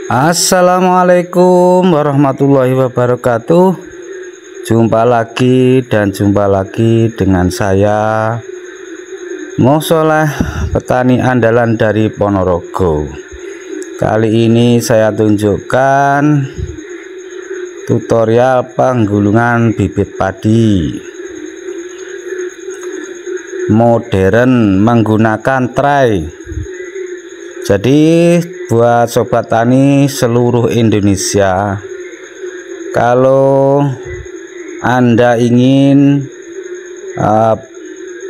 Assalamualaikum warahmatullahi wabarakatuh. Jumpa lagi dengan saya Mosoleh, petani andalan dari Ponorogo. Kali ini saya tunjukkan tutorial penggulungan bibit padi modern menggunakan tray. Jadi buat sobat tani seluruh Indonesia, kalau Anda ingin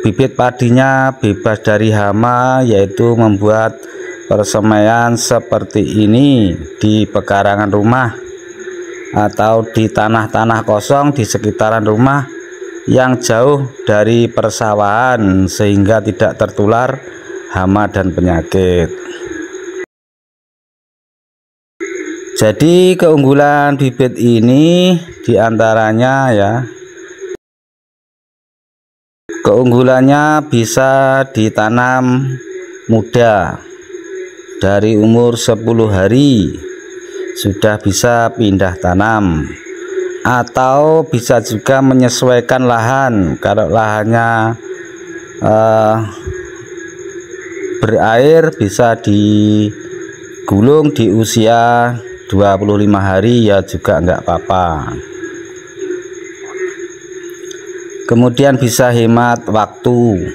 bibit padinya bebas dari hama, yaitu membuat persemaian seperti ini di pekarangan rumah atau di tanah-tanah kosong di sekitaran rumah yang jauh dari persawahan sehingga tidak tertular hama dan penyakit. Jadi keunggulan bibit ini diantaranya ya, keunggulannya bisa ditanam muda, dari umur 10 hari sudah bisa pindah tanam, atau bisa juga menyesuaikan lahan. Kalau lahannya berair, bisa digulung di usia 25 hari ya juga enggak apa-apa. Kemudian bisa hemat waktu,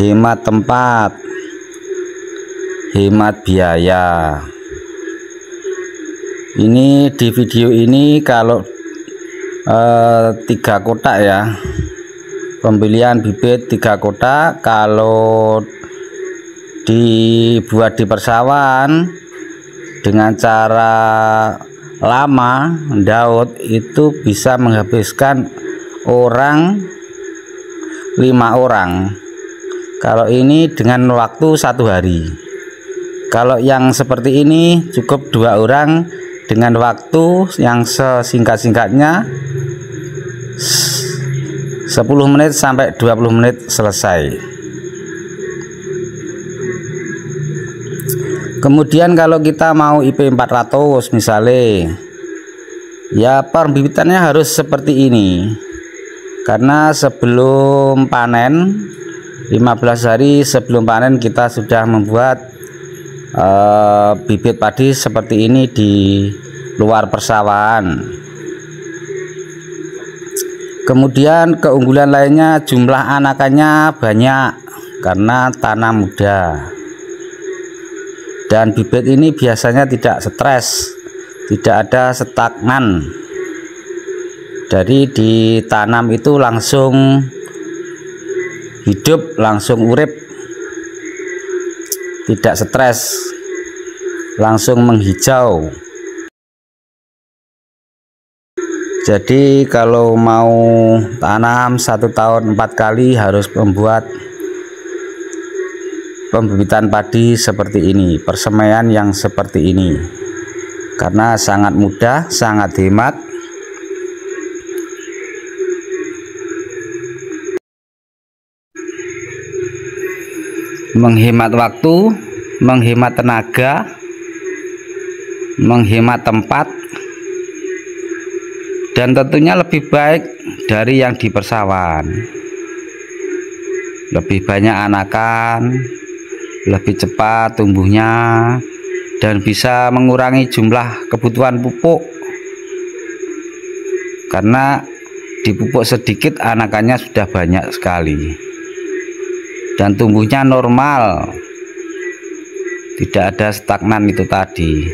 hemat tempat, hemat biaya. Ini di video ini kalau 3 kotak ya, pembelian bibit 3 kotak. Kalau dibuat di persawahan dengan cara lama daud, itu bisa menghabiskan 5 orang. Kalau ini dengan waktu 1 hari. Kalau yang seperti ini cukup 2 orang dengan waktu yang sesingkat-singkatnya 10 menit sampai 20 menit selesai. Kemudian kalau kita mau IP 400 misalnya, ya pembibitannya harus seperti ini, karena sebelum panen 15 hari sebelum panen kita sudah membuat bibit padi seperti ini di luar persawahan. Kemudian keunggulan lainnya, jumlah anakannya banyak karena tanah muda. Dan bibit ini biasanya tidak stres, tidak ada stagnan. Jadi ditanam itu langsung hidup, langsung urip, tidak stres, langsung menghijau. Jadi kalau mau tanam 1 tahun 4 kali harus membuat pembibitan padi seperti ini, persemaian yang seperti ini, karena sangat mudah, sangat hemat, menghemat waktu, menghemat tenaga, menghemat tempat, dan tentunya lebih baik dari yang di persawahan. Lebih banyak anakan, lebih cepat tumbuhnya, dan bisa mengurangi jumlah kebutuhan pupuk, karena di pupuk sedikit anakannya sudah banyak sekali dan tumbuhnya normal, tidak ada stagnan itu tadi.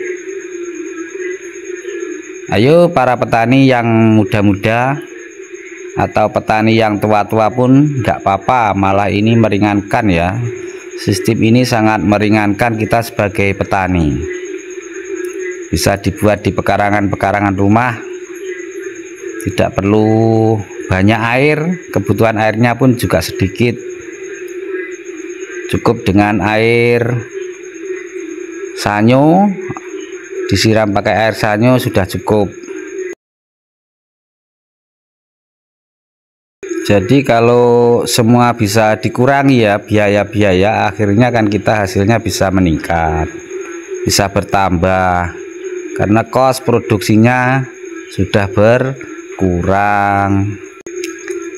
Ayo para petani yang muda-muda atau petani yang tua-tua pun enggak apa-apa, malah ini meringankan ya. Sistem ini sangat meringankan kita sebagai petani. Bisa dibuat di pekarangan-pekarangan rumah, tidak perlu banyak air, kebutuhan airnya pun juga sedikit. Cukup dengan air sanyo, disiram pakai air sanyo sudah cukup. Jadi kalau semua bisa dikurangi ya biaya-biaya, akhirnya kan kita hasilnya bisa meningkat. bisa bertambah karena kos produksinya sudah berkurang,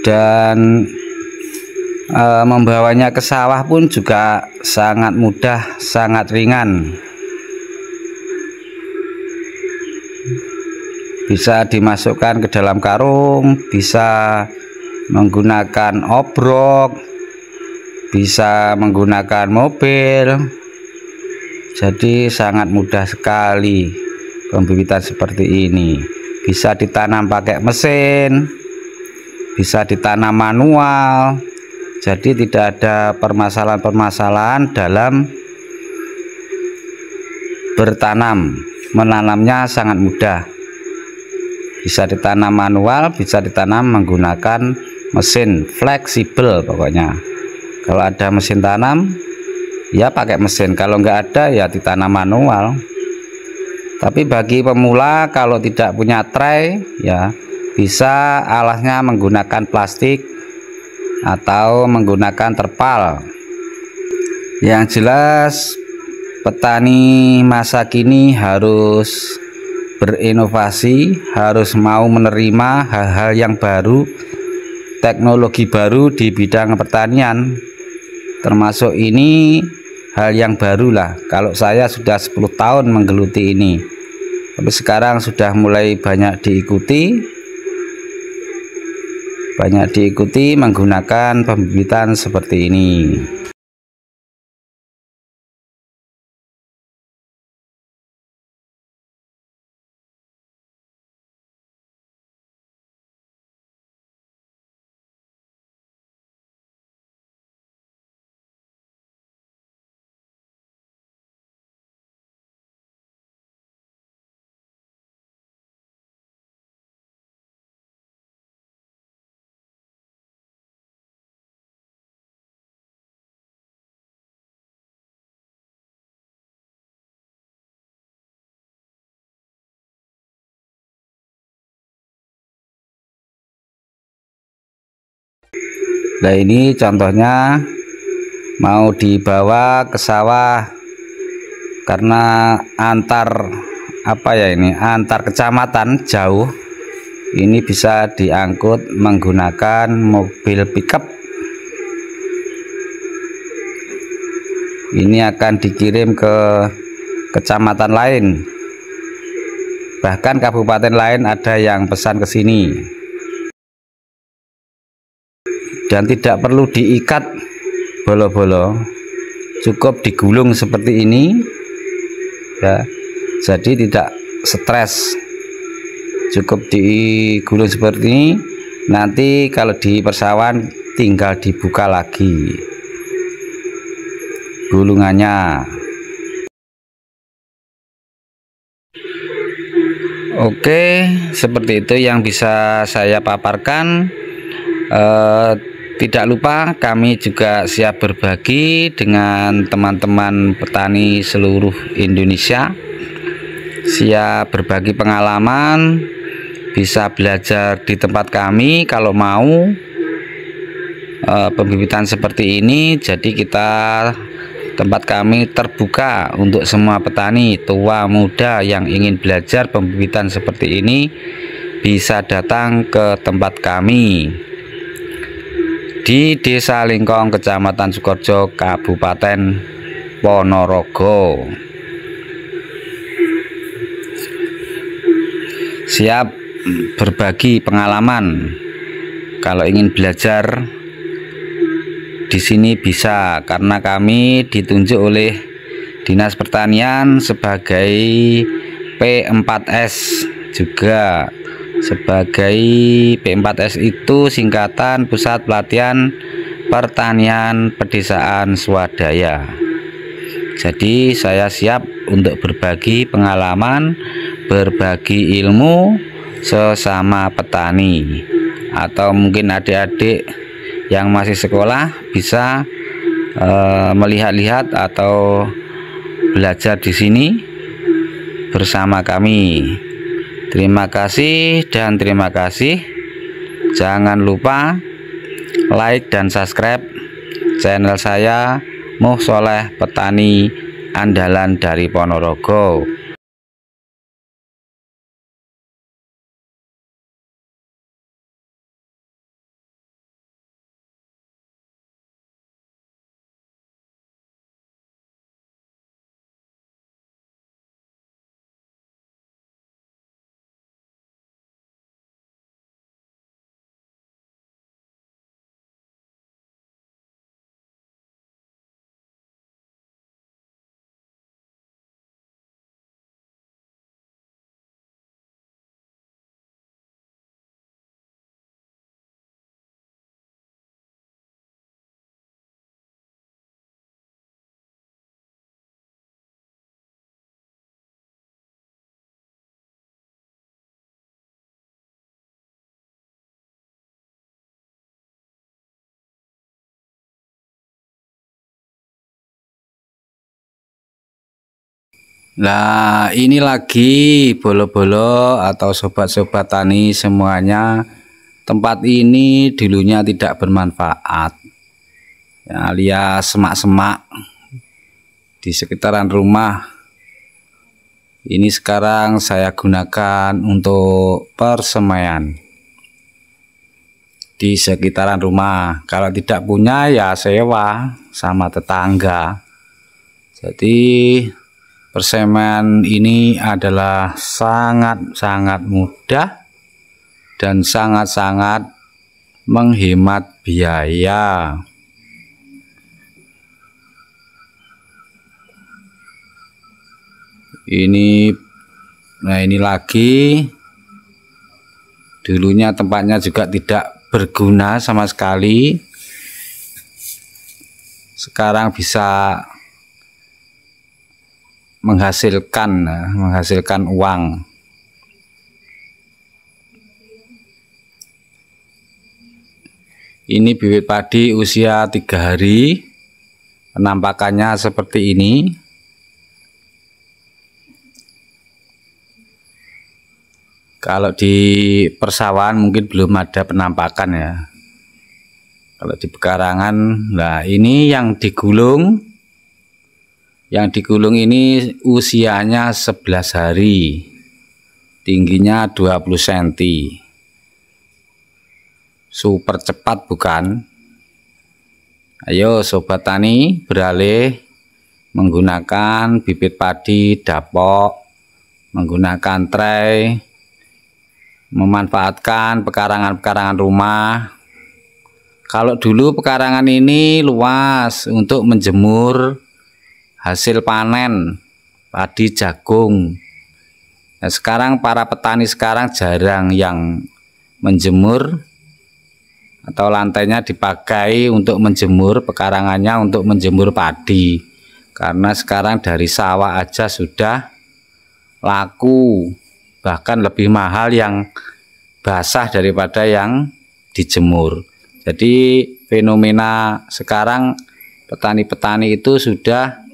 dan membawanya ke sawah pun juga sangat mudah, sangat ringan. Bisa dimasukkan ke dalam karung, bisa menggunakan obrok, bisa menggunakan mobil. Jadi sangat mudah sekali pembibitan seperti ini. Bisa ditanam pakai mesin, bisa ditanam manual. Jadi tidak ada permasalahan-permasalahan dalam bertanam. Menanamnya sangat mudah. Bisa ditanam manual, bisa ditanam menggunakan mesin, fleksibel pokoknya. Kalau ada mesin tanam ya pakai mesin, kalau nggak ada ya ditanam manual. Tapi bagi pemula kalau tidak punya tray ya bisa alasnya menggunakan plastik atau menggunakan terpal. Yang jelas petani masa kini harus berinovasi, harus mau menerima hal-hal yang baru, teknologi baru di bidang pertanian. Termasuk ini hal yang baru lah. Kalau saya sudah 10 tahun menggeluti ini, tapi sekarang sudah mulai banyak diikuti menggunakan pembibitan seperti ini. Nah ini contohnya mau dibawa ke sawah karena antar kecamatan jauh. Ini bisa diangkut menggunakan mobil pickup. Ini akan dikirim ke kecamatan lain, bahkan kabupaten lain ada yang pesan ke sini. Dan tidak perlu diikat bolo-bolo, cukup digulung seperti ini ya, jadi tidak stres. Cukup digulung seperti ini, nanti kalau di persawahan tinggal dibuka lagi gulungannya. Oke, seperti itu yang bisa saya paparkan. Tidak lupa kami juga siap berbagi dengan teman-teman petani seluruh Indonesia, siap berbagi pengalaman, bisa belajar di tempat kami kalau mau pembibitan seperti ini. Jadi tempat kami terbuka untuk semua petani tua muda yang ingin belajar pembibitan seperti ini, bisa datang ke tempat kami di Desa Lingkong, Kecamatan Sukorejo, Kabupaten Ponorogo. Siap berbagi pengalaman. Kalau ingin belajar di sini bisa, karena kami ditunjuk oleh Dinas Pertanian sebagai P4S juga. Sebagai P4S itu singkatan Pusat Pelatihan Pertanian Pedesaan Swadaya. Jadi saya siap untuk berbagi pengalaman, berbagi ilmu sesama petani. Atau mungkin adik-adik yang masih sekolah bisa melihat-lihat atau belajar di sini bersama kami. Terima kasih dan terima kasih. Jangan lupa like dan subscribe channel saya, Muh Sholeh Petani andalan dari Ponorogo. Nah, ini lagi bolo-bolo atau sobat-sobat tani semuanya. Tempat ini dulunya tidak bermanfaat, ya, alias semak-semak di sekitaran rumah. Ini sekarang saya gunakan untuk persemaian di sekitaran rumah. Kalau tidak punya ya sewa sama tetangga. Jadi persemaian ini adalah sangat-sangat mudah dan sangat-sangat menghemat biaya. Nah ini lagi, dulunya tempatnya juga tidak berguna sama sekali. Sekarang bisa menghasilkan uang. Ini bibit padi usia 3 hari, penampakannya seperti ini. Kalau di persawahan mungkin belum ada penampakan ya. Kalau di pekarangan, nah ini yang digulung. Yang digulung ini usianya 11 hari, tingginya 20 cm. Super cepat bukan? Ayo sobat tani beralih menggunakan bibit padi dapok, menggunakan tray, memanfaatkan pekarangan-pekarangan rumah. Kalau dulu pekarangan ini luas untuk menjemur hasil panen padi jagung. Nah, sekarang para petani sekarang jarang yang menjemur atau lantainya dipakai untuk menjemur, pekarangannya untuk menjemur padi. Karena sekarang dari sawah aja sudah laku, bahkan lebih mahal yang basah daripada yang dijemur. Jadi fenomena sekarang petani-petani itu sudah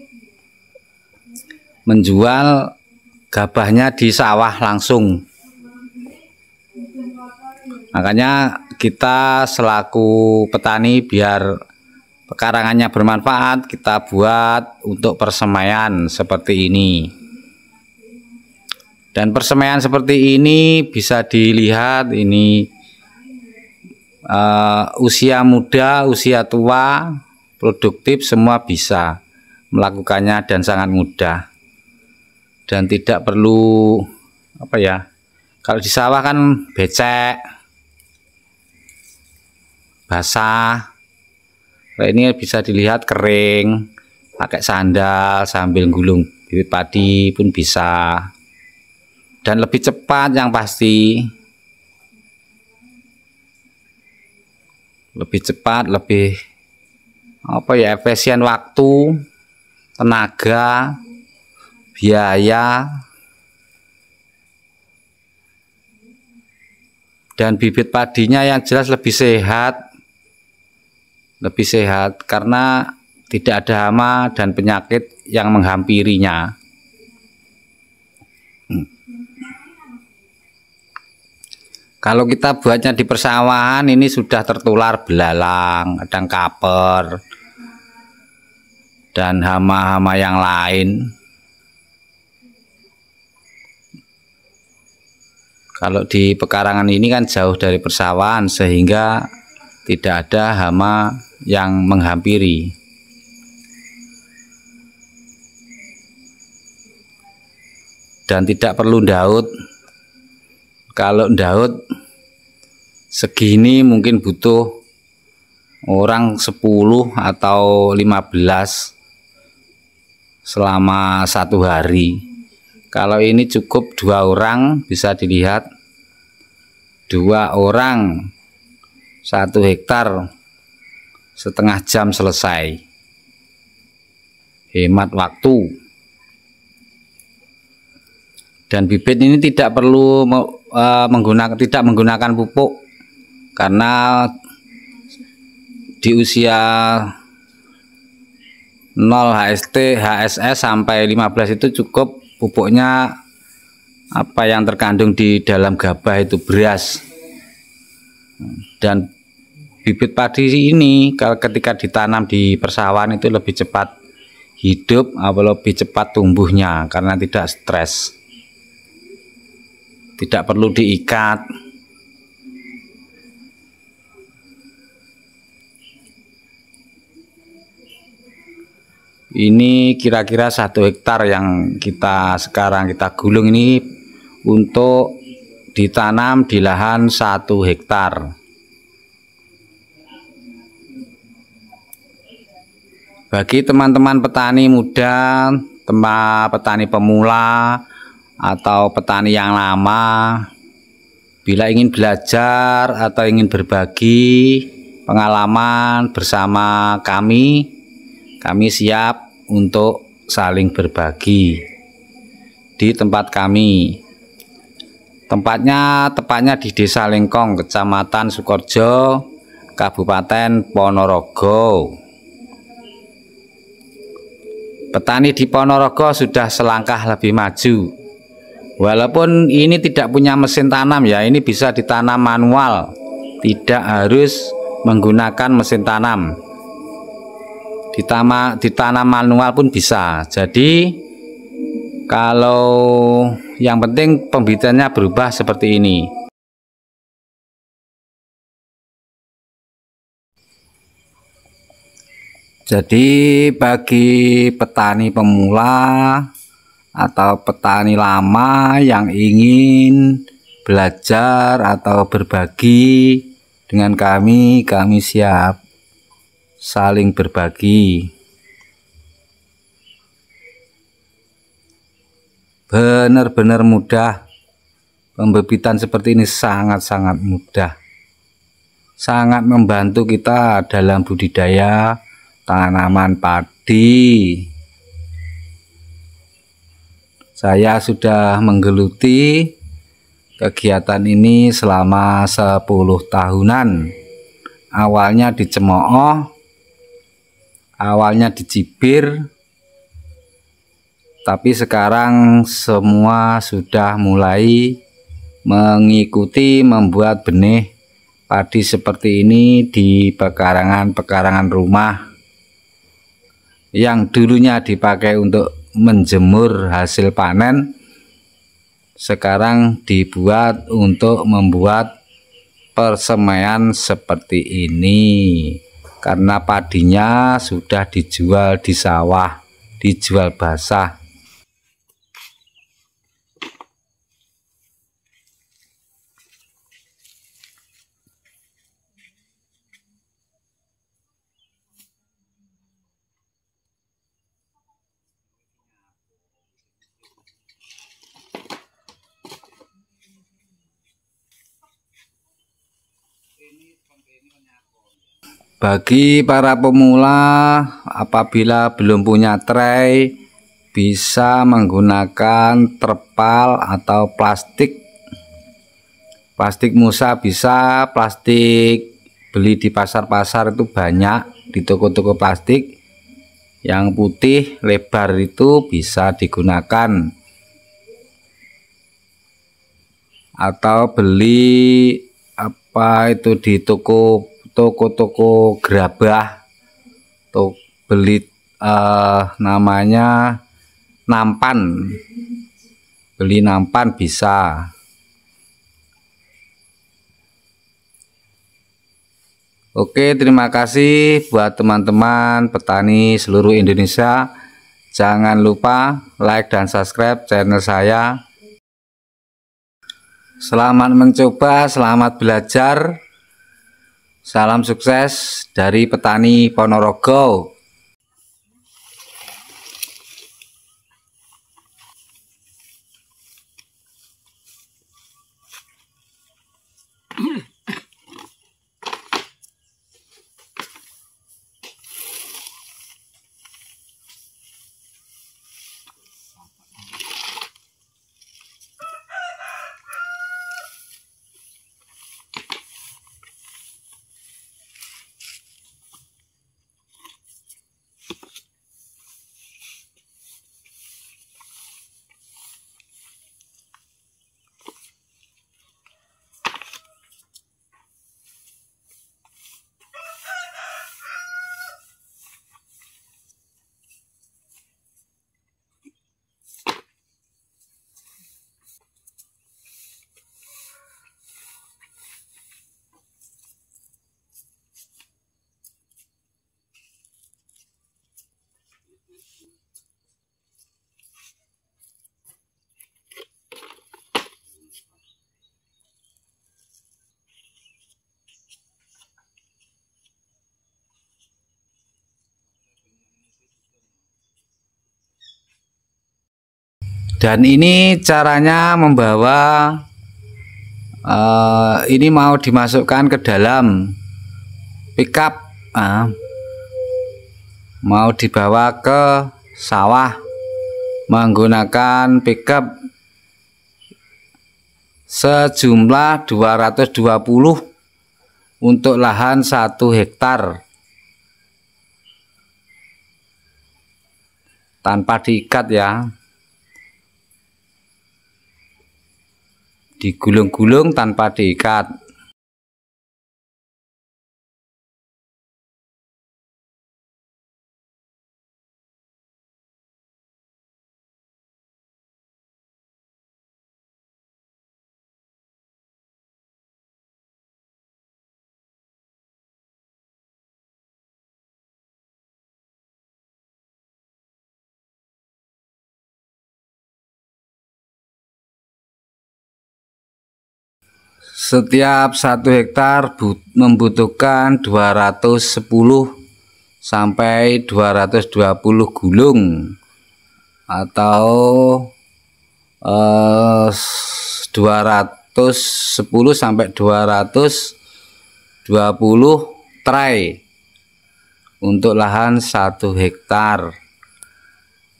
menjual gabahnya di sawah langsung. Makanya kita selaku petani biar pekarangannya bermanfaat, kita buat untuk persemaian seperti ini. Dan persemaian seperti ini bisa dilihat ini usia muda, usia tua, produktif semua bisa melakukannya dan sangat mudah. Dan tidak perlu kalau di sawah kan becek, basah. Nah, ini bisa dilihat kering, pakai sandal sambil gulung bibit padi pun bisa. Dan lebih cepat yang pasti, lebih cepat, lebih efisien waktu, tenaga, biaya, dan bibit padinya yang jelas lebih sehat karena tidak ada hama dan penyakit yang menghampirinya. Kalau kita buatnya di persawahan ini sudah tertular belalang, kadang kaper, dan hama-hama yang lain. Kalau di pekarangan ini kan jauh dari persawahan sehingga tidak ada hama yang menghampiri. Dan tidak perlu ndaut. Kalau ndaut segini mungkin butuh orang 10 atau 15 selama 1 hari. Kalau ini cukup 2 orang, bisa dilihat 2 orang 1 hektar setengah jam selesai. Hemat waktu. Dan bibit ini tidak perlu menggunakan pupuk, karena di usia 0 HST, HSS sampai 15 itu cukup pupuknya apa yang terkandung di dalam gabah itu beras. Dan bibit padi ini kalau ketika ditanam di persawahan itu lebih cepat hidup atau lebih cepat tumbuhnya karena tidak stres, tidak perlu diikat. Ini kira-kira 1 hektar yang sekarang kita gulung ini untuk ditanam di lahan 1 hektar. Bagi teman-teman petani muda, petani pemula atau petani yang lama, bila ingin belajar atau ingin berbagi pengalaman bersama kami siap untuk saling berbagi di tempat kami. Tepatnya di Desa Lengkong, Kecamatan Sukorejo, Kabupaten Ponorogo. Petani di Ponorogo sudah selangkah lebih maju. Walaupun ini tidak punya mesin tanam ya, ini bisa ditanam manual, tidak harus menggunakan mesin tanam. Ditanam manual pun bisa. Jadi kalau yang penting pembibitannya berubah seperti ini. Jadi bagi petani pemula atau petani lama yang ingin belajar atau berbagi dengan kami siap saling berbagi. Benar-benar mudah. Pembibitan seperti ini sangat-sangat mudah. Sangat membantu kita dalam budidaya tanaman padi. Saya sudah menggeluti kegiatan ini selama 10 tahunan. Awalnya di Cemooh, awalnya di Cibir, tapi sekarang semua sudah mulai mengikuti membuat benih padi seperti ini di pekarangan rumah yang dulunya dipakai untuk menjemur hasil panen, sekarang dibuat untuk membuat persemaian seperti ini. Karena padinya sudah dijual di sawah, dijual basah. Bagi para pemula, apabila belum punya tray, bisa menggunakan terpal atau plastik. Plastik musa bisa, plastik beli di pasar-pasar itu banyak, di toko-toko plastik. Yang putih lebar itu bisa digunakan. Atau beli apa itu di toko-toko gerabah, beli namanya nampan. Beli nampan bisa. Oke, terima kasih buat teman-teman petani seluruh Indonesia. Jangan lupa like dan subscribe channel saya. Selamat mencoba, selamat belajar. Salam sukses dari petani Ponorogo. Dan ini caranya membawa ini mau dimasukkan ke dalam pickup, mau dibawa ke sawah menggunakan pickup sejumlah 220 untuk lahan 1 hektar tanpa diikat ya. Digulung-gulung tanpa diikat. Setiap 1 hektar membutuhkan 210 sampai 220 gulung atau 210 sampai 220 tray untuk lahan 1 hektar.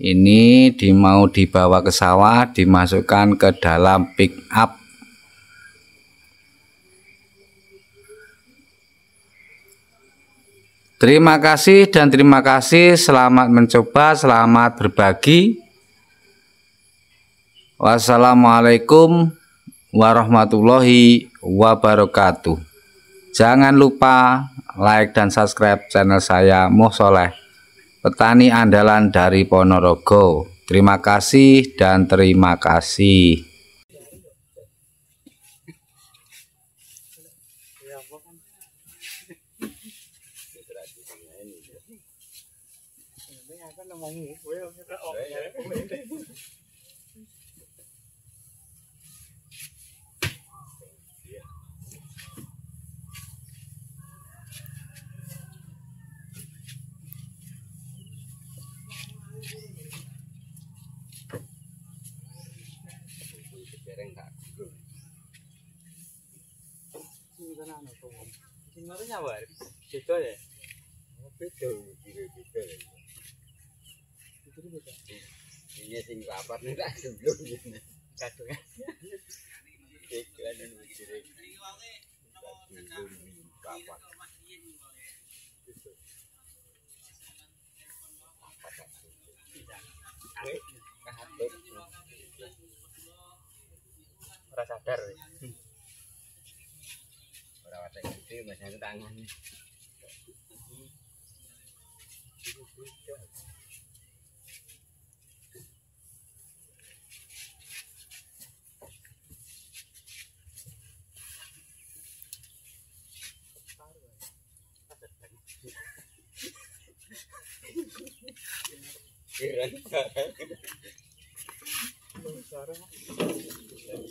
Ini mau dibawa ke sawah, dimasukkan ke dalam pick up. Terima kasih dan terima kasih. Selamat mencoba, selamat berbagi. Wassalamualaikum warahmatullahi wabarakatuh. Jangan lupa like dan subscribe channel saya, Moh Soleh, petani andalan dari Ponorogo. Terima kasih dan terima kasih. Ini sing rapat nih tak sebelum ini. Kadang. Iklan yang dikirim. Rapat. Ora sadar. Ora watek gede masih tangan. Pikiran sarang.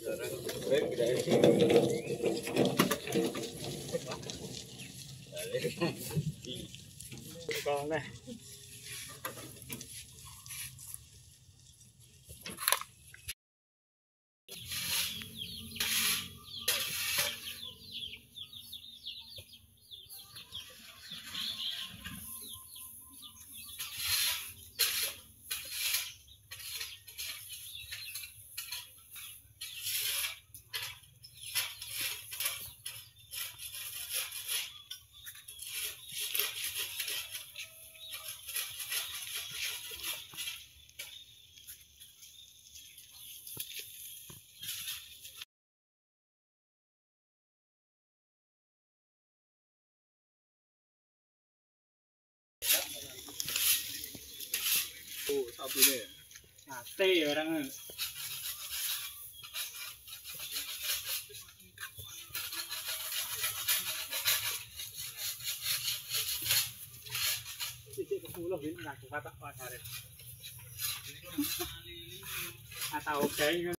Sarang. Baik dari. Còn này. Oh, sapi deh. Sate orang. Atau oke.